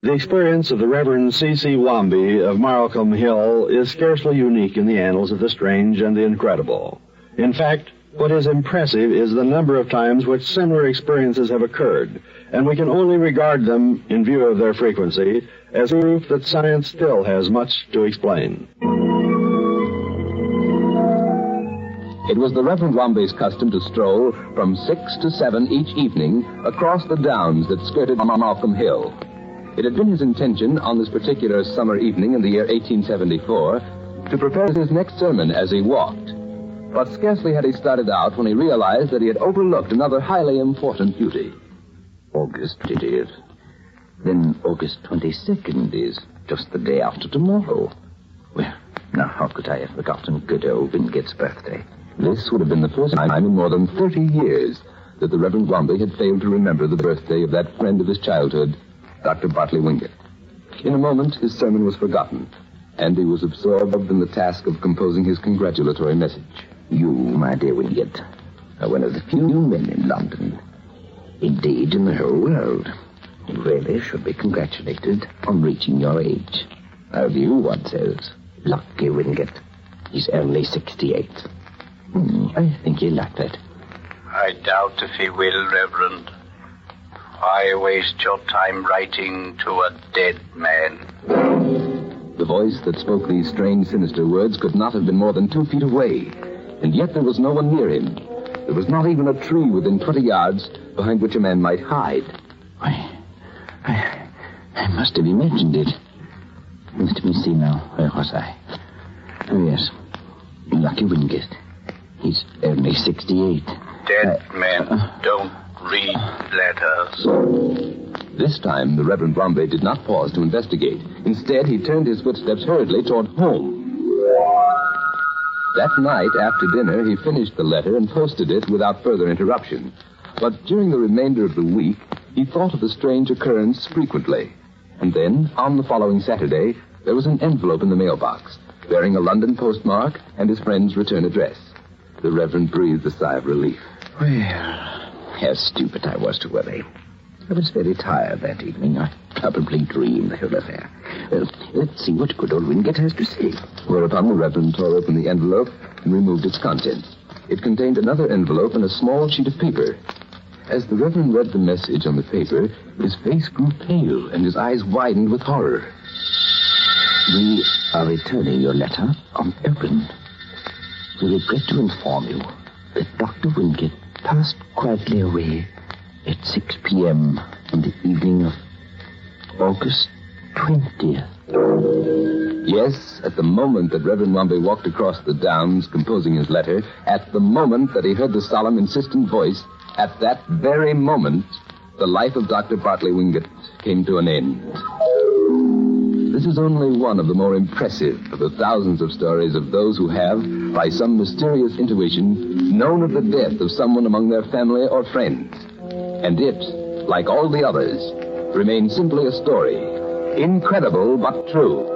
The experience of the Reverend C.C. Wamby of Marlcombe Hill is scarcely unique in the annals of the strange and the incredible. In fact, what is impressive is the number of times which similar experiences have occurred, and we can only regard them, in view of their frequency, as proof that science still has much to explain. It was the Reverend Wamby's custom to stroll from 6 to 7 each evening across the downs that skirted Marlcombe Hill. It had been his intention on this particular summer evening in the year 1874 to prepare his next sermon as he walked. But scarcely had he started out when he realized that he had overlooked another highly important duty. August 20th. Then August 22nd is just the day after tomorrow. Well, now how could I have forgotten good old Wingett's birthday? This would have been the first time in more than 30 years that the Reverend Wamby had failed to remember the birthday of that friend of his childhood, Dr. Bartley Wingett. In a moment, his sermon was forgotten, and he was absorbed in the task of composing his congratulatory message. You, my dear Wingett, are one of the few men in London, indeed in the whole world, who really should be congratulated on reaching your age. Our view, one says, lucky Wingett. He's only 68. I think he'll like that. I doubt if he will, Reverend. Why waste your time writing to a dead man? The voice that spoke these strange, sinister words could not have been more than 2 feet away, and yet there was no one near him. There was not even a tree within 20 yards behind which a man might hide. I must have imagined it. Let me see now. Where was I? Oh, yes. Lucky Wingett. He's only 68. Dead men don't read letters. This time, the Reverend Wamby did not pause to investigate. Instead, he turned his footsteps hurriedly toward home. That night, after dinner, he finished the letter and posted it without further interruption. But during the remainder of the week, he thought of the strange occurrence frequently. And then, on the following Saturday, there was an envelope in the mailbox, bearing a London postmark and his friend's return address. The Reverend breathed a sigh of relief. Well, how stupid I was to worry. I was very tired that evening. I probably dreamed the whole affair. Well, let's see what good old Wingett has to say. Whereupon the Reverend tore open the envelope and removed its contents. It contained another envelope and a small sheet of paper. As the Reverend read the message on the paper, his face grew pale and his eyes widened with horror. We are returning your letter unopened. We regret to inform you that Dr. Wingett passed quietly away at 6 p.m. on the evening of August 20th. Yes, at the moment that Reverend Wamby walked across the downs composing his letter, at the moment that he heard the solemn, insistent voice, at that very moment, the life of Dr. Bartley Wingett came to an end. This is only one of the more impressive of the thousands of stories of those who have, by some mysterious intuition, known of the death of someone among their family or friends. And it, like all the others, remains simply a story, incredible but true.